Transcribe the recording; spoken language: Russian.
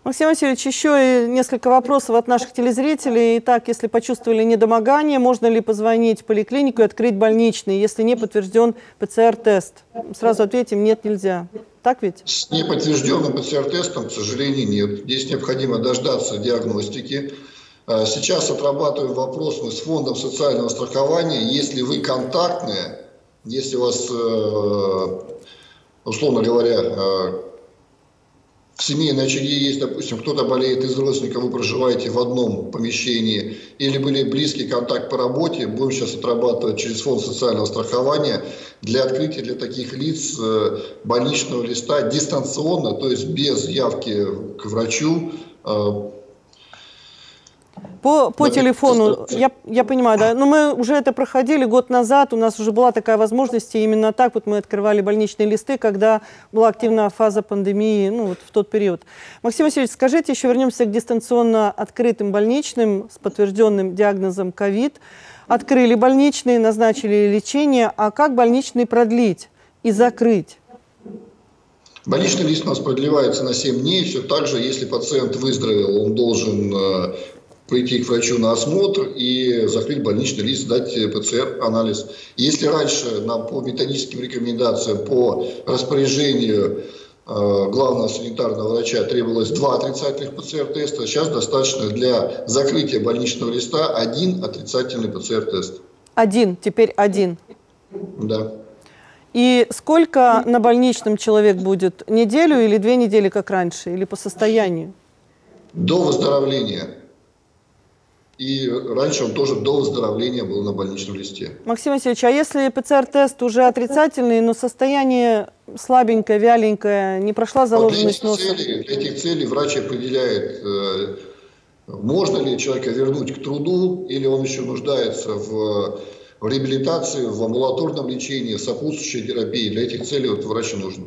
Максим Васильевич, еще несколько вопросов от наших телезрителей. Итак, если почувствовали недомогание, можно ли позвонить в поликлинику и открыть больничный, если не подтвержден ПЦР-тест? Сразу ответим, нет, нельзя. Так ведь? С неподтвержденным ПЦР-тестом, к сожалению, нет. Здесь необходимо дождаться диагностики. Сейчас отрабатываем вопрос мы с фондом социального страхования. Если вы контактные, если у вас, условно говоря, в семейной очаге есть, допустим, кто-то болеет из родственников, вы проживаете в одном помещении, или были близкий контакт по работе, будем сейчас отрабатывать через фонд социального страхования для открытия для таких лиц больничного листа дистанционно, то есть без явки к врачу. По телефону, я понимаю, да, но мы уже это проходили год назад, у нас уже была такая возможность, и именно так вот мы открывали больничные листы, когда была активная фаза пандемии, ну вот в тот период. Максим Васильевич, скажите, еще вернемся к дистанционно открытым больничным с подтвержденным диагнозом ковид. Открыли больничные, назначили лечение, а как больничный продлить и закрыть? Больничный лист у нас продлевается на 7 дней, все так же, если пациент выздоровел, он должен прийти к врачу на осмотр и закрыть больничный лист, сдать ПЦР-анализ. Если раньше по методическим рекомендациям, по распоряжению главного санитарного врача требовалось 2 отрицательных ПЦР-теста, сейчас достаточно для закрытия больничного листа 1 отрицательный ПЦР-тест. Теперь один. Да. И сколько на больничном человек будет? Неделю или 2 недели, как раньше, или по состоянию? До выздоровления. И раньше он тоже до выздоровления был на больничном листе. Максим Васильевич, а если ПЦР-тест уже отрицательный, но состояние слабенькое, вяленькое, не прошла заложенность носа? Для этих целей врач определяет, можно ли человека вернуть к труду, или он еще нуждается в реабилитации, в амбулаторном лечении, в сопутствующей терапии. Для этих целей врачу нужно.